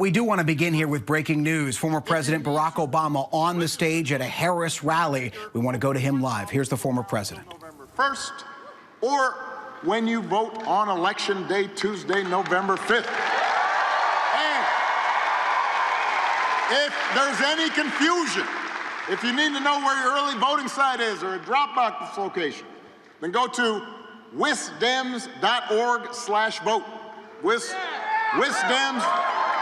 We do want to begin here with breaking news. Former President Barack Obama on the stage at a Harris rally. We want to go to him live. Here's the former president. November 1st, or when you vote on Election Day, Tuesday, November 5th. And if there's any confusion, if you need to know where your early voting site is or a drop-box location, then go to wisdems.org/vote. Wisdems.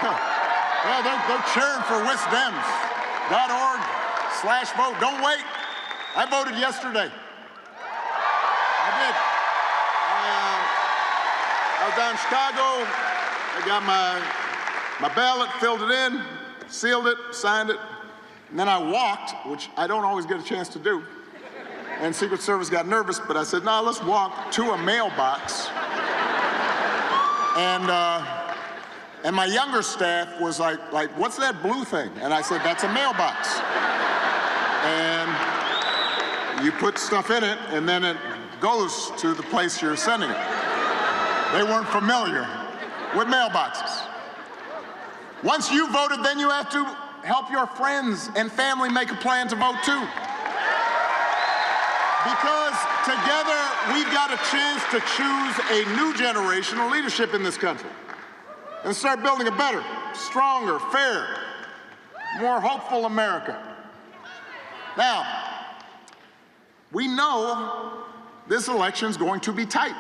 Well, they're cheering for wisdems.org/vote. Don't wait. I voted yesterday. I did. I was down in Chicago. I got my ballot, filled it in, sealed it, signed it, and then I walked, which I don't always get a chance to do. And Secret Service got nervous, but I said, no, let's walk to a mailbox. And my younger staff was like, what's that blue thing? And I said, that's a mailbox. And you put stuff in it, and then it goes to the place you're sending it. They weren't familiar with mailboxes. Once you voted, then you have to help your friends and family make a plan to vote too. Because together, we've got a chance to choose a new generation of leadership in this country and start building a better, stronger, fair, more hopeful America. Now, we know this election's going to be tight.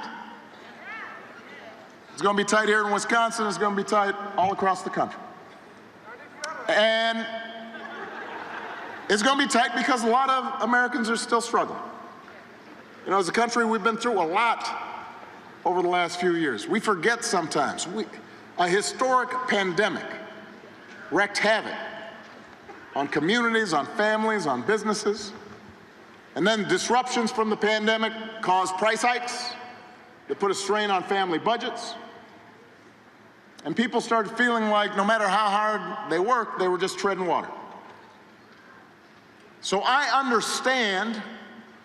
It's going to be tight here in Wisconsin. It's going to be tight all across the country. And it's going to be tight because a lot of Americans are still struggling. You know, as a country, we've been through a lot over the last few years. We forget sometimes. A historic pandemic wreaked havoc on communities, on families, on businesses. And then disruptions from the pandemic caused price hikes that put a strain on family budgets. And people started feeling like no matter how hard they worked, they were just treading water. So I understand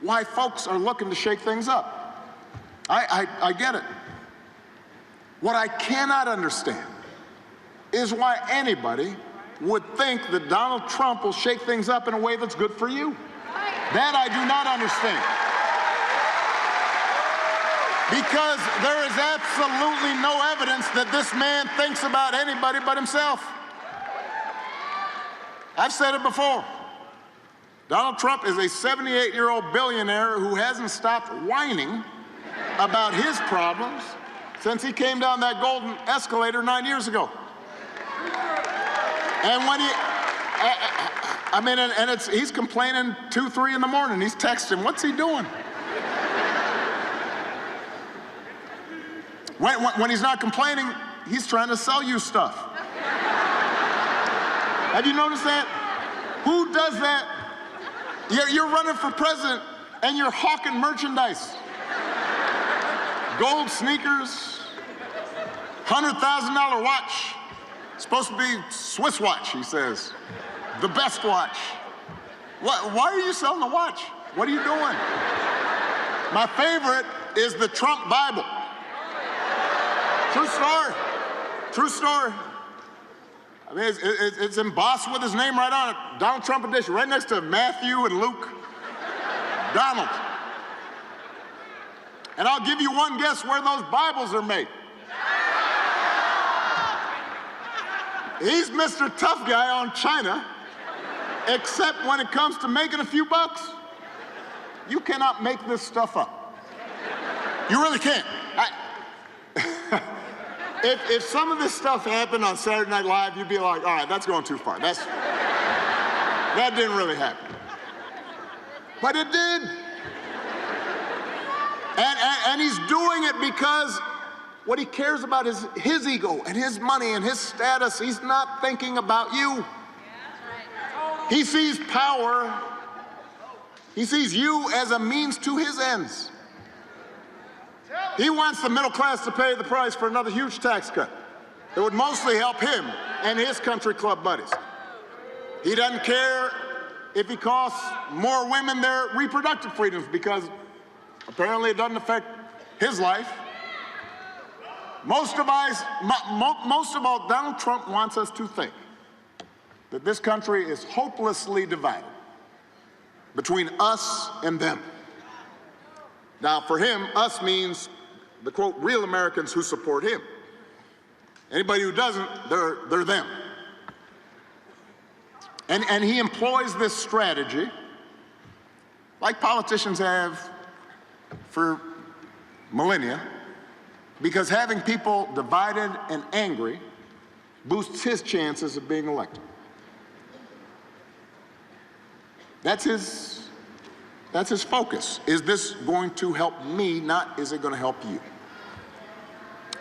why folks are looking to shake things up. I get it. What I cannot understand is why anybody would think that Donald Trump will shake things up in a way that's good for you. That I do not understand. Because there is absolutely no evidence that this man thinks about anybody but himself. I've said it before. Donald Trump is a 78-year-old billionaire who hasn't stopped whining about his problems since he came down that golden escalator 9 years ago. And when he's complaining 2, 3 in the morning. He's texting, what's he doing? When he's not complaining, he's trying to sell you stuff. Have you noticed that? Who does that? You're running for president and you're hawking merchandise. Gold sneakers, $100,000 watch. Supposed to be Swiss watch, he says. The best watch. Why are you selling the watch? What are you doing? My favorite is the Trump Bible. True story. True story. I mean, it's embossed with his name right on it. Donald Trump edition, right next to Matthew and Luke. Donald. And I'll give you one guess where those Bibles are made. He's Mr. Tough Guy on China, except when it comes to making a few bucks. You cannot make this stuff up. You really can't. If some of this stuff happened on Saturday Night Live, you'd be like, all right, that's going too far. That didn't really happen. But it did. And he's doing it because what he cares about is his ego and his money and his status. He's not thinking about you. He sees power. He sees you as a means to his ends. He wants the middle class to pay the price for another huge tax cut that would mostly help him and his country club buddies. He doesn't care if he costs more women their reproductive freedoms because apparently it doesn't affect his life. most of all, Donald Trump wants us to think that this country is hopelessly divided between us and them. Now, for him, us means the, quote, real Americans who support him. Anybody who doesn't, they're them. And he employs this strategy like politicians have for millennia, because having people divided and angry boosts his chances of being elected. That's his focus. Is this going to help me, not is it going to help you?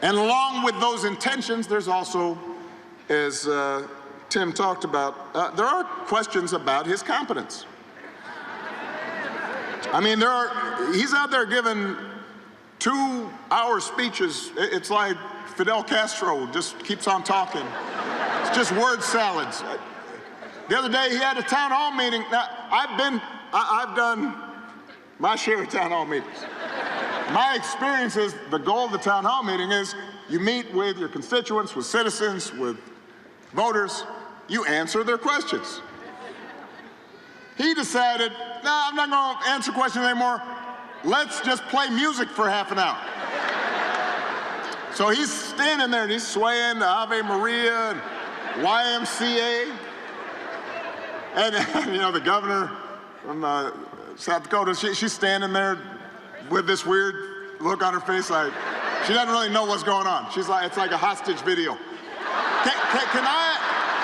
And along with those intentions, there's also, as Tim talked about, there are questions about his competence. I mean, he's out there giving 2-hour speeches. It's like Fidel Castro just keeps on talking. It's just word salads. The other day he had a town hall meeting. Now, I've done my share of town hall meetings. My experience is the goal of the town hall meeting is you meet with your constituents, with citizens, with voters, you answer their questions. He decided, no, I'm not going to answer questions anymore. Let's just play music for half an hour. So he's standing there and he's swaying to Ave Maria and YMCA. And, you know, the governor from South Dakota, she's standing there with this weird look on her face like she doesn't really know what's going on. She's like, it's like a hostage video.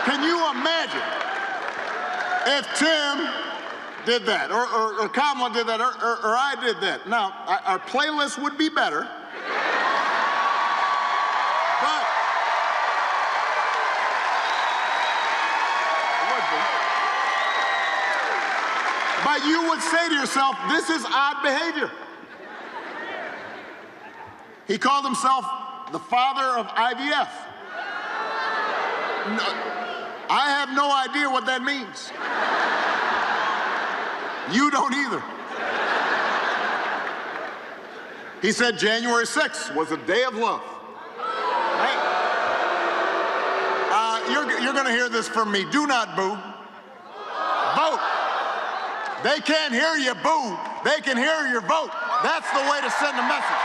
Can you imagine if Tim did that, or Kamala did that, or I did that? Now, our playlist would be better, but you would say to yourself, this is odd behavior. He called himself the father of IVF. No, I have no idea what that means. You don't either. He said January 6th was a day of love. Right? You're going to hear this from me. Do not boo. Vote. They can't hear you boo. They can hear your vote. That's the way to send a message.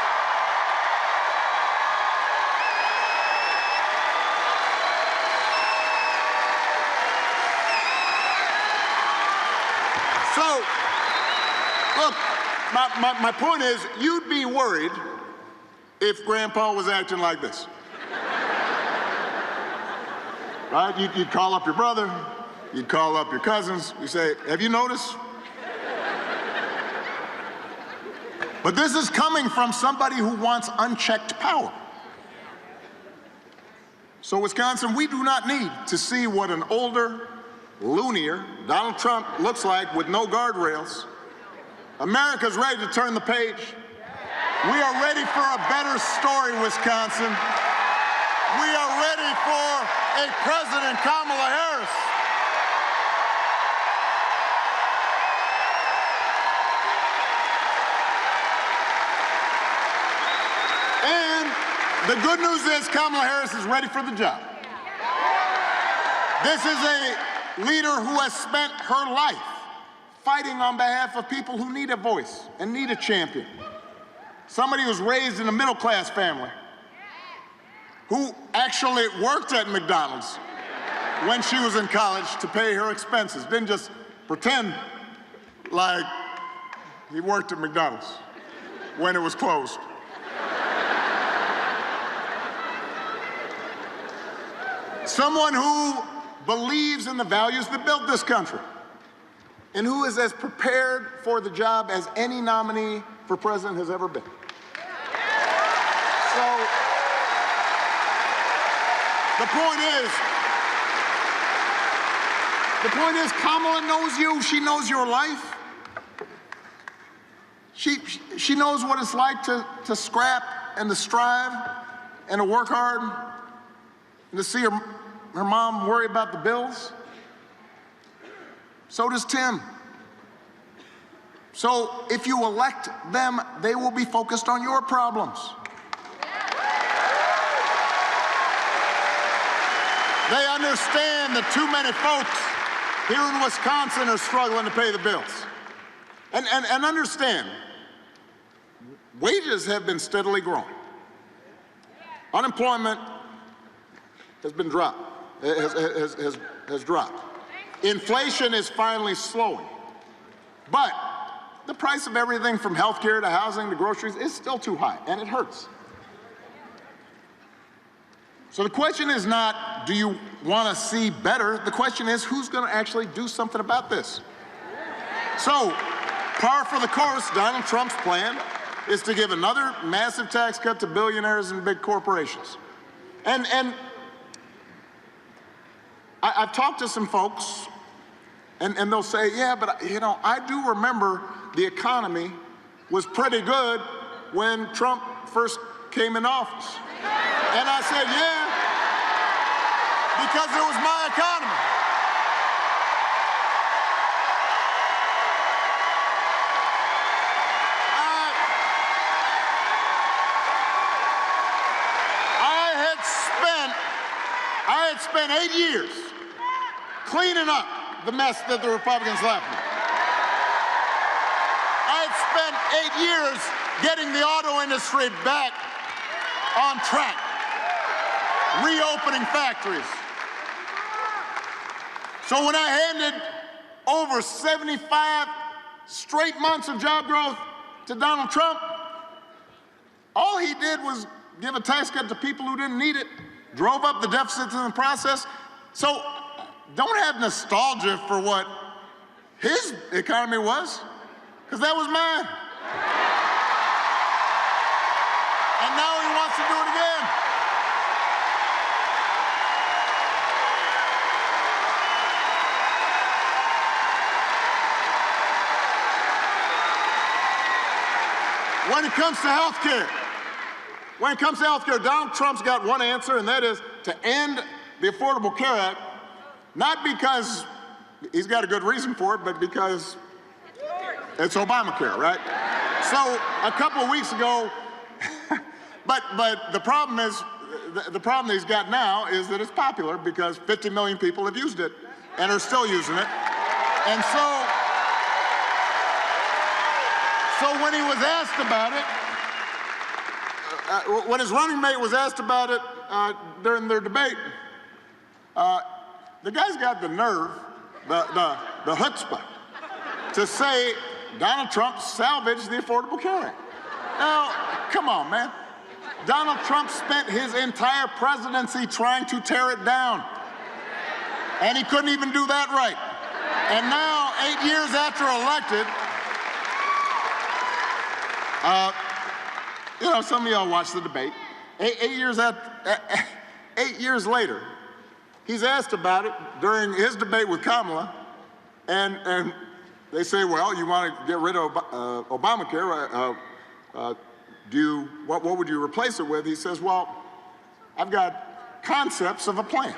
So, look, my point is, you'd be worried if Grandpa was acting like this. Right? You'd call up your brother, you'd call up your cousins, you say, have you noticed? But this is coming from somebody who wants unchecked power. So, Wisconsin, we do not need to see what an older, loonier Donald Trump looks like with no guardrails. America's ready to turn the page. We are ready for a better story, Wisconsin. We are ready for a President Kamala Harris. And the good news is Kamala Harris is ready for the job. This is a leader who has spent her life fighting on behalf of people who need a voice and need a champion. Somebody who was raised in a middle-class family, who actually worked at McDonald's when she was in college to pay her expenses. Didn't just pretend like he worked at McDonald's when it was closed. Someone who believes in the values that built this country, and who is as prepared for the job as any nominee for president has ever been. So, the point is, Kamala knows you, she knows your life. She knows what it's like to scrap and to strive and to work hard and to see her mom worry about the bills. So does Tim. So if you elect them, they will be focused on your problems. They understand that too many folks here in Wisconsin are struggling to pay the bills. And understand, wages have been steadily growing. Unemployment has been dropped, has dropped. Inflation is finally slowing. But the price of everything from healthcare to housing to groceries is still too high, and it hurts. So the question is not, do you want to see better? The question is, who's going to actually do something about this? So, par for the course, Donald Trump's plan is to give another massive tax cut to billionaires and big corporations. And I've talked to some folks, and they'll say, yeah, but you know, I do remember the economy was pretty good when Trump first came in office. And I said, yeah, because it was my economy. I had spent 8 years cleaning up the mess that the Republicans left me. I had spent 8 years getting the auto industry back on track, reopening factories. So when I handed over 75 straight months of job growth to Donald Trump, all he did was give a tax cut to people who didn't need it, drove up the deficits in the process. So don't have nostalgia for what his economy was, because that was mine. And now he wants to do it again. When it comes to health care, Donald Trump's got one answer, and that is to end the Affordable Care Act, not because he's got a good reason for it, but because it's Obamacare, right? So a couple of weeks ago, but the problem is, the problem that he's got now is that it's popular because 50 million people have used it and are still using it. And so when he was asked about it, when his running mate was asked about it during their debate, the guy's got the nerve, the chutzpah, to say Donald Trump salvaged the Affordable Care Act. Now, come on, man. Donald Trump spent his entire presidency trying to tear it down, and he couldn't even do that right. And now, 8 years after elected, you know, some of y'all watched the debate. 8 years later, he's asked about it during his debate with Kamala, and they say, well, you want to get rid of Obamacare, what would you replace it with? He says, well, I've got concepts of a plan.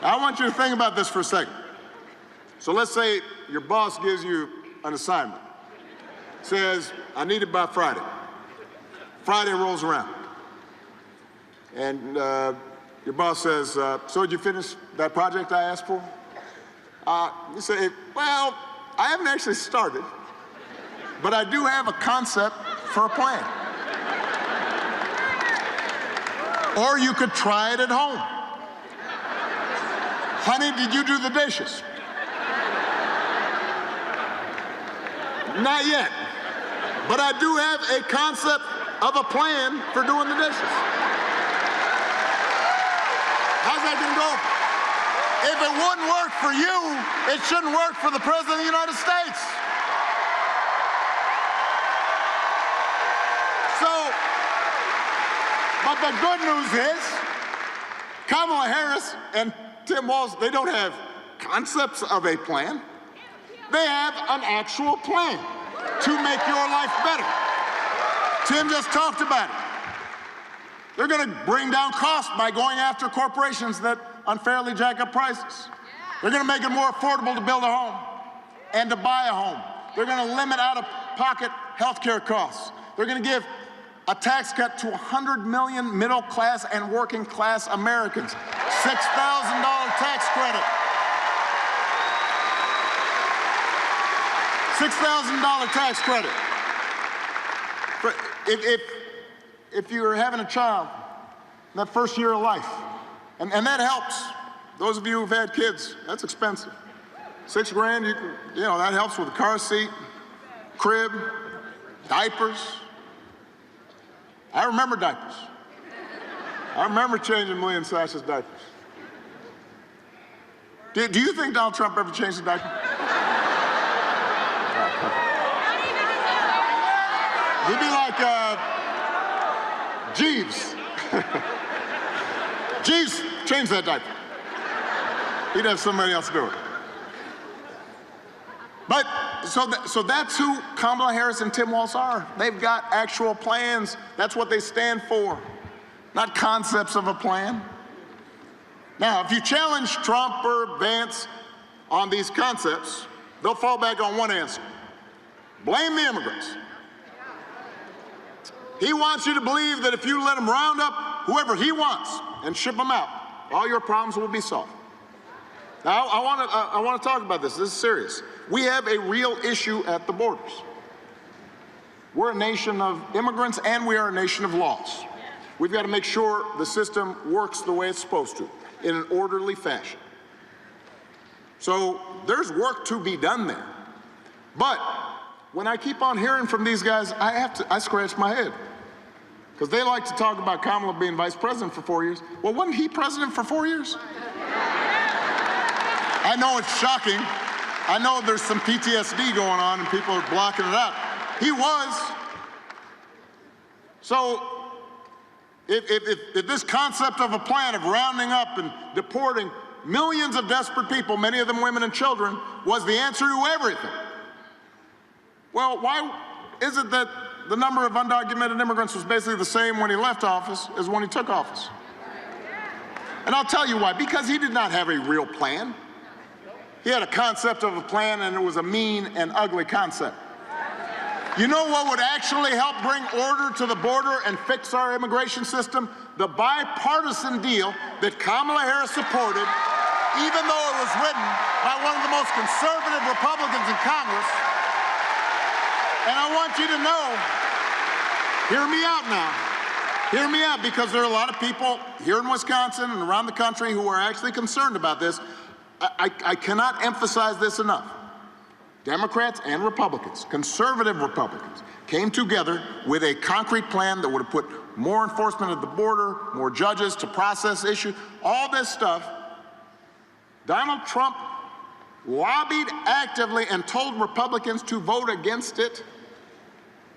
Now, I want you to think about this for a second. So let's say your boss gives you an assignment. Says, I need it by Friday. Friday rolls around. And your boss says, so did you finish that project I asked for? You say, well, I haven't actually started, but I do have a concept for a plan. Or you could try it at home. Honey, did you do the dishes? Not yet. But I do have a concept of a plan for doing the dishes. How's that gonna go? If it wouldn't work for you, it shouldn't work for the President of the United States. So, but the good news is, Kamala Harris and Tim Walz, they don't have concepts of a plan. They have an actual plan to make your life better. Tim just talked about it. They're going to bring down costs by going after corporations that unfairly jack up prices. They're going to make it more affordable to build a home and to buy a home. They're going to limit out-of-pocket health care costs. They're going to give a tax cut to 100 million middle-class and working-class Americans. $6,000 tax credit. $6,000 tax credit. If you're having a child in that first year of life, and that helps. Those of you who've had kids, that's expensive. $6 grand, you know, that helps with a car seat, crib, diapers. I remember diapers. I remember changing Millie and Sasha's diapers. Do you think Donald Trump ever changed a diaper? He'd be like Jeeves. Jeeves, change that diaper. He'd have somebody else do it. But, so that's who Kamala Harris and Tim Walz are. They've got actual plans. That's what they stand for, not concepts of a plan. Now, if you challenge Trump or Vance on these concepts, they'll fall back on one answer. Blame the immigrants. He wants you to believe that if you let him round up whoever he wants and ship them out, all your problems will be solved. Now, I want to talk about this. This is serious. We have a real issue at the borders. We're a nation of immigrants, and we are a nation of laws. We've got to make sure the system works the way it's supposed to, in an orderly fashion. So there's work to be done there. But when I keep on hearing from these guys, I scratch my head. Because they like to talk about Kamala being vice president for 4 years. Well, wasn't he president for 4 years? I know it's shocking. I know there's some PTSD going on and people are blocking it out. He was. So if this concept of a plan of rounding up and deporting millions of desperate people, many of them women and children, was the answer to everything, well, why is it that the number of undocumented immigrants was basically the same when he left office as when he took office? And I'll tell you why. Because he did not have a real plan. He had a concept of a plan, and it was a mean and ugly concept. You know what would actually help bring order to the border and fix our immigration system? The bipartisan deal that Kamala Harris supported, even though it was written by one of the most conservative Republicans in Congress. And I want you to know, hear me out now. Hear me out, because there are a lot of people here in Wisconsin and around the country who are actually concerned about this. I cannot emphasize this enough. Democrats and Republicans, conservative Republicans, came together with a concrete plan that would have put more enforcement at the border, more judges to process issues, all this stuff. Donald Trump lobbied actively and told Republicans to vote against it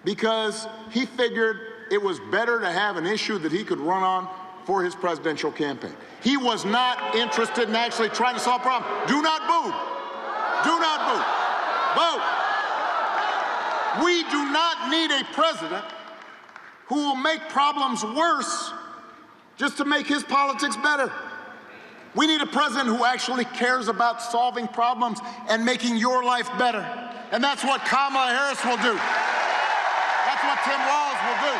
because he figured it was better to have an issue that he could run on for his presidential campaign. He was not interested in actually trying to solve problems. Do not boo. Do not boo. Vote. We do not need a president who will make problems worse just to make his politics better. We need a president who actually cares about solving problems and making your life better. And that's what Kamala Harris will do. That's what Tim Walz will do.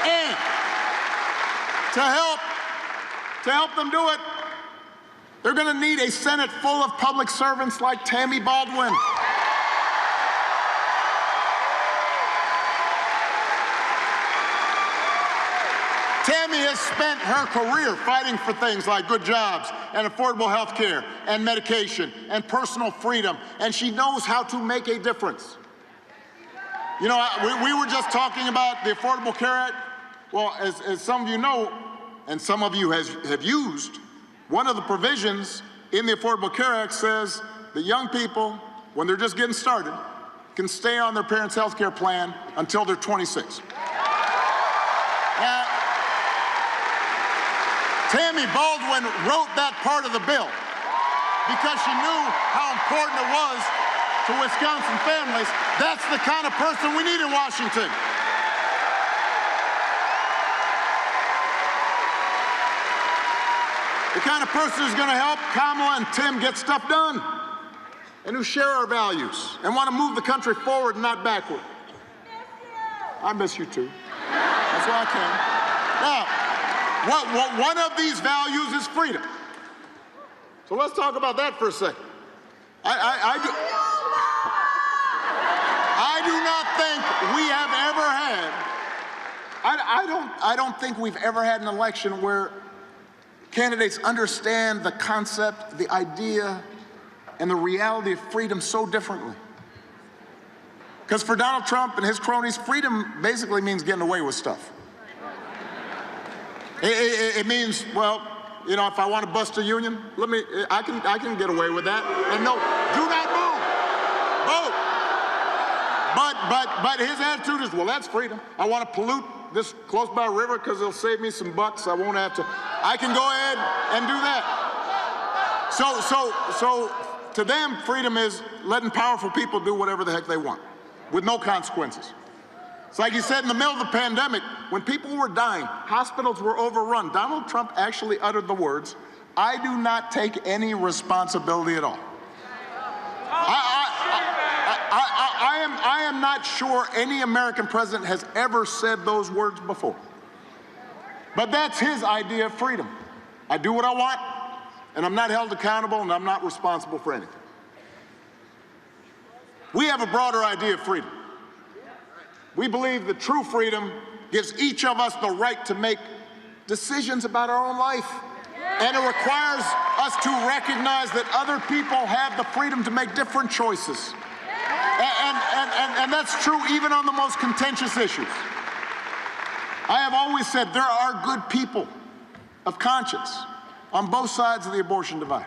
And to help them do it, they're going to need a Senate full of public servants like Tammy Baldwin. Tammy has spent her career fighting for things like good jobs and affordable health care and medication and personal freedom, and she knows how to make a difference. You know, we were just talking about the Affordable Care Act. Well, as some of you know, and some of you have used, one of the provisions in the Affordable Care Act says that young people, when they're just getting started, can stay on their parents' health care plan until they're 26. Now, Tammy Baldwin wrote that part of the bill because she knew how important it was to Wisconsin families. That's the kind of person we need in Washington. The kind of person who's going to help Kamala and Tim get stuff done. and who share our values and want to move the country forward and not backward. I miss you too. That's why I came. Now, one of these values is freedom. So let's talk about that for a second. I do not think we have ever had, I don't think we've ever had an election where candidates understand the concept, the idea, and the reality of freedom so differently. Because for Donald Trump and his cronies, freedom basically means getting away with stuff. It means, well, you know, if I want to bust a union, I can get away with that. And no, do not move. Vote. But his attitude is, well, that's freedom. I want to pollute this close by river because it'll save me some bucks. I won't have to. I can go ahead and do that. So to them, freedom is letting powerful people do whatever the heck they want with no consequences. It's like you said, in the middle of the pandemic, when people were dying, hospitals were overrun, Donald Trump actually uttered the words, "I do not take any responsibility at all." I am not sure any American president has ever said those words before. But that's his idea of freedom. I do what I want, and I'm not held accountable, and I'm not responsible for anything. We have a broader idea of freedom. We believe that true freedom gives each of us the right to make decisions about our own life. And it requires us to recognize that other people have the freedom to make different choices. And that's true even on the most contentious issues. I have always said there are good people of conscience on both sides of the abortion divide.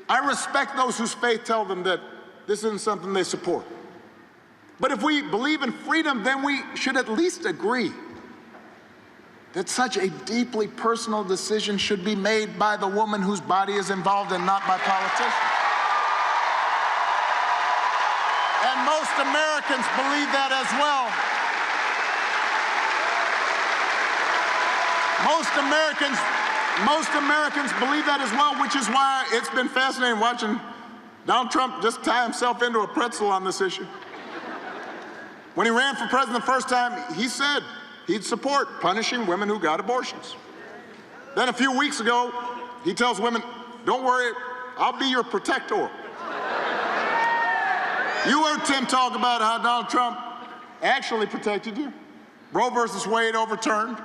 I respect those whose faith tell them that this isn't something they support. But if we believe in freedom, then we should at least agree that such a deeply personal decision should be made by the woman whose body is involved and not by politicians. And most Americans believe that as well. Most Americans believe that as well, which is why it's been fascinating watching Donald Trump just tie himself into a pretzel on this issue. When he ran for president the first time, he said he'd support punishing women who got abortions. Then a few weeks ago, he tells women, don't worry, I'll be your protector. You heard Tim talk about how Donald Trump actually protected you. Roe versus Wade overturned.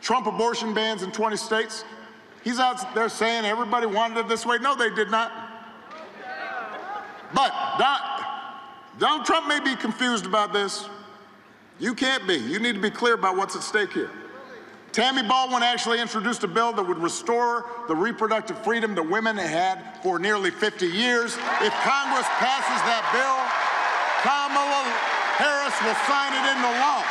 Trump abortion bans in 20 states. He's out there saying everybody wanted it this way. No, they did not. But Donald Trump may be confused about this. You can't be. You need to be clear about what's at stake here. Tammy Baldwin actually introduced a bill that would restore the reproductive freedom that women had for nearly 50 years. If Congress passes that bill, Kamala Harris will sign it into law.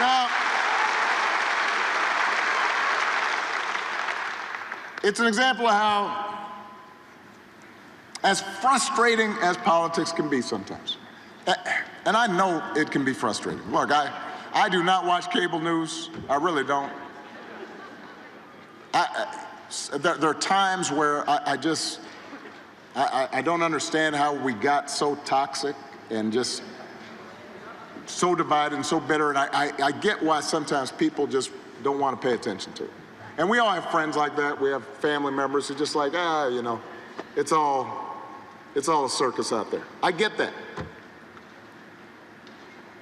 Now, it's an example of how, as frustrating as politics can be sometimes, and I know it can be frustrating. Look, I do not watch cable news. I really don't. There are times where I don't understand how we got so toxic and just so divided and so bitter, and I get why sometimes people just don't want to pay attention to it. And we all have friends like that. We have family members who just like, you know, it's all a circus out there. I get that.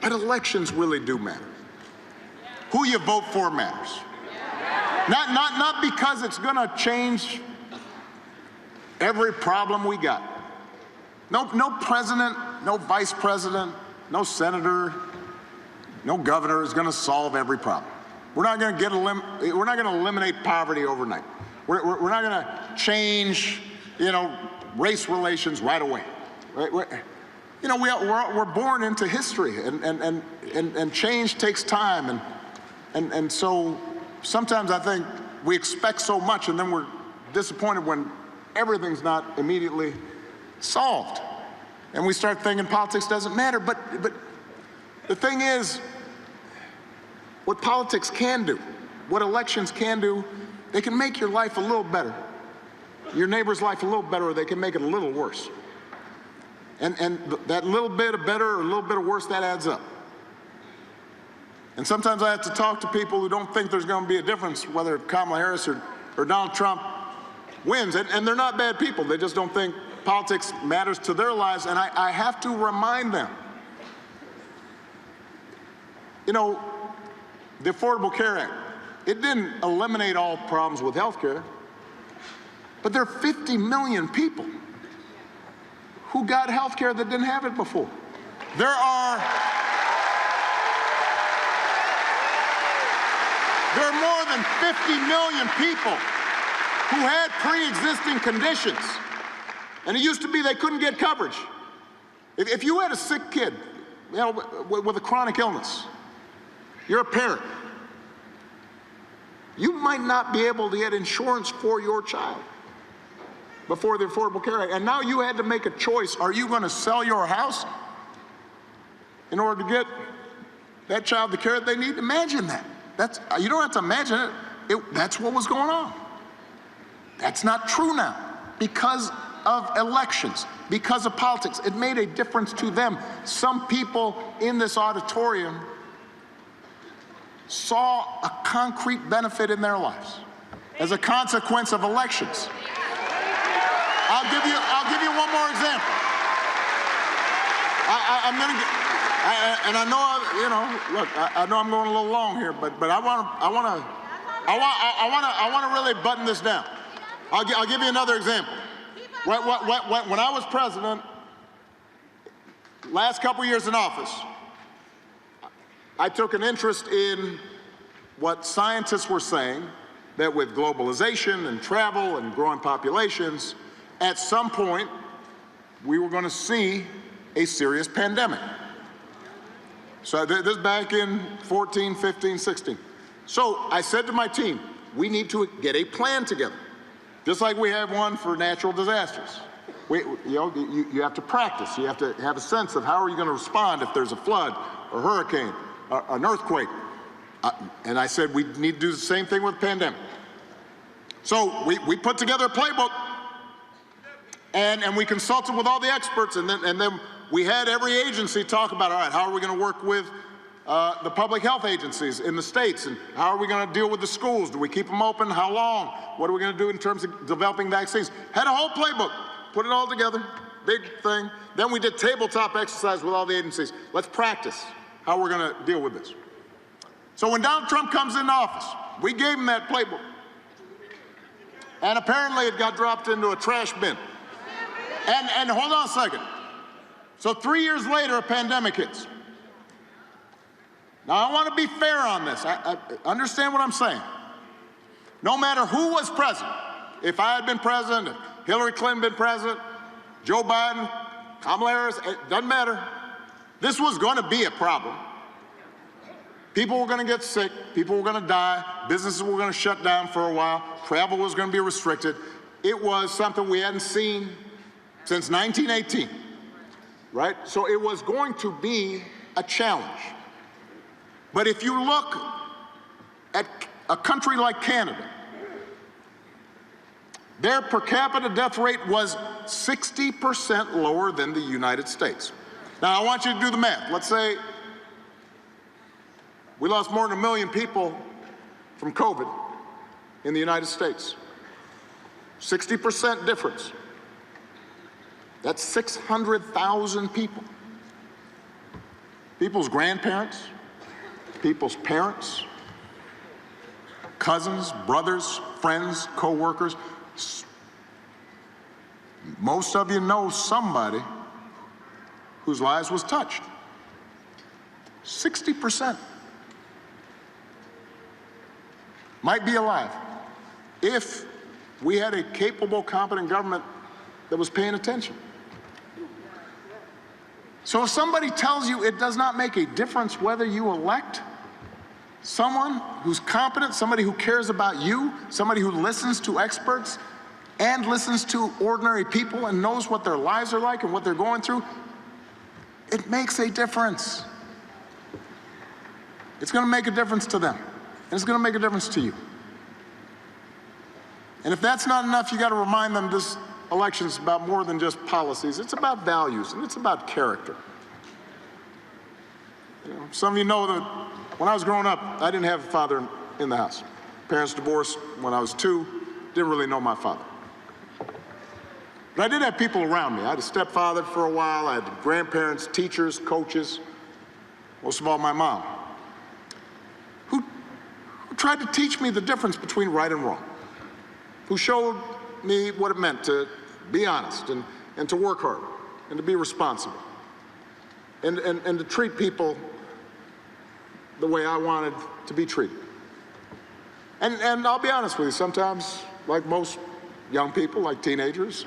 But elections really do matter. Who you vote for matters. Not because it's going to change every problem we got. No president, no vice president, no senator, no governor is going to solve every problem. We're not going to eliminate poverty overnight. We're not going to change, you know, race relations right away. You know, we're born into history, and change takes time, and so sometimes I think we expect so much, and then we're disappointed when everything's not immediately solved, and we start thinking politics doesn't matter. But the thing is, what politics can do, what elections can do, They can make your life a little better, your neighbor's life a little better, or they can make it a little worse. And that little bit of better or a little bit of worse, that adds up. And sometimes I have to talk to people who don't think there's going to be a difference whether Kamala Harris or Donald Trump wins. And they're not bad people. They just don't think politics matters to their lives. And I have to remind them, you know, the Affordable Care Act, it didn't eliminate all problems with health care, but there are 50 million people who got health care that didn't have it before. There are more than 50 million people who had pre-existing conditions, and it used to be they couldn't get coverage. If you had a sick kid, you know, with a chronic illness, you're a parent, you might not be able to get insurance for your child before the Affordable Care Act. And now you had to make a choice. Are you going to sell your house in order to get that child the care that they need? Imagine that. You don't have to imagine it. That's what was going on. That's not true now because of elections, because of politics. It made a difference to them. Some people in this auditorium saw a concrete benefit in their lives as a consequence of elections. I'll give you one more example. I'm going to get, and I know, you know, look, I know I'm going a little long here, but I want to really button this down. I'll give you another example. When I was president, last couple years in office, I took an interest in what scientists were saying, that with globalization and travel and growing populations, at some point, we were going to see a serious pandemic. So this is back in 14, 15, 16. So I said to my team, we need to get a plan together, just like we have one for natural disasters. You have to practice. You have to have a sense of how are you going to respond if there's a flood, or hurricane, or an earthquake. And I said we need to do the same thing with the pandemic. So we put together a playbook, and we consulted with all the experts, and then we had every agency talk about, all right, how are we going to work with the public health agencies in the states, and how are we going to deal with the schools? Do we keep them open? How long? What are we going to do in terms of developing vaccines? Had a whole playbook, put it all together, big thing. Then we did tabletop exercise with all the agencies. Let's practice how we're going to deal with this. So when Donald Trump comes into office, we gave him that playbook. And apparently it got dropped into a trash bin. And hold on a second. So 3 years later, a pandemic hits. Now, I want to be fair on this. I understand what I'm saying. No matter who was president, if I had been president, if Hillary Clinton been president, Joe Biden, Kamala Harris, it doesn't matter. This was going to be a problem. People were going to get sick. People were going to die. Businesses were going to shut down for a while. Travel was going to be restricted. It was something we hadn't seen since 1918, right? So it was going to be a challenge. But if you look at a country like Canada, their per capita death rate was 60% lower than the United States. Now, I want you to do the math. Let's say we lost more than 1 million people from COVID in the United States. 60% difference. That's 600,000 people. People's grandparents, people's parents, cousins, brothers, friends, co-workers. Most of you know somebody whose lives was touched. 60% might be alive if we had a capable, competent government that was paying attention. So if somebody tells you it does not make a difference whether you elect someone who's competent, somebody who cares about you, somebody who listens to experts and listens to ordinary people and knows what their lives are like and what they're going through, it makes a difference. It's going to make a difference to them, and it's going to make a difference to you. And if that's not enough, you got to remind them this election is about more than just policies. It's about values, and it's about character. You know, some of you know that when I was growing up, I didn't have a father in the house. Parents divorced when I was 2, didn't really know my father. But I did have people around me. I had a stepfather for a while, I had grandparents, teachers, coaches, most of all my mom, who tried to teach me the difference between right and wrong, who showed me what it meant to be honest and to work hard and to be responsible and to treat people the way I wanted to be treated. And I'll be honest with you, sometimes, like most young people, like teenagers,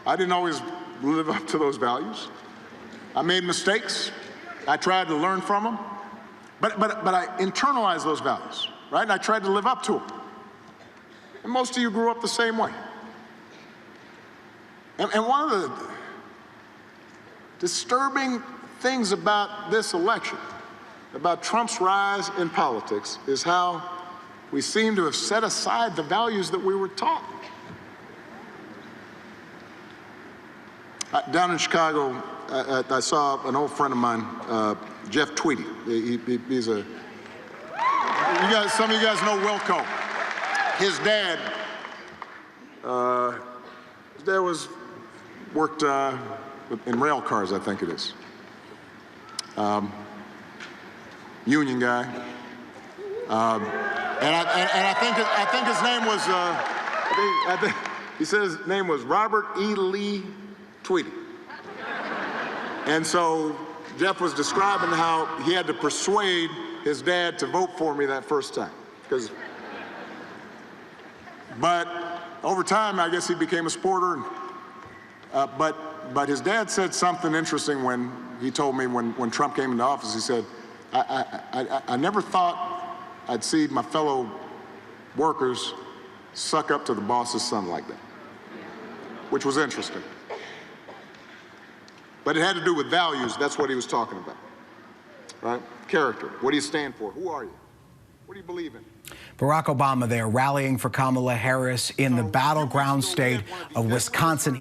I didn't always live up to those values. I made mistakes. I tried to learn from them. But I internalized those values, right? And I tried to live up to them. And most of you grew up the same way. And one of the disturbing things about this election, about Trump's rise in politics, is how we seem to have set aside the values that we were taught. Down in Chicago, I saw an old friend of mine, Jeff Tweedy. He's a, some of you guys know Wilco. His dad worked in rail cars, I think it is. Union guy. And I think his name was, I think he said his name was Robert E. Lee Tweedy. And so Jeff was describing how he had to persuade his dad to vote for me that first time. But over time, I guess he became a supporter. But his dad said something interesting when he told me when Trump came into office. He said, I never thought I'd see my fellow workers suck up to the boss's son like that, which was interesting. But it had to do with values. That's what he was talking about, right? Character. What do you stand for? Who are you? What do you believe in? Barack Obama there rallying for Kamala Harris in the battleground state of Wisconsin.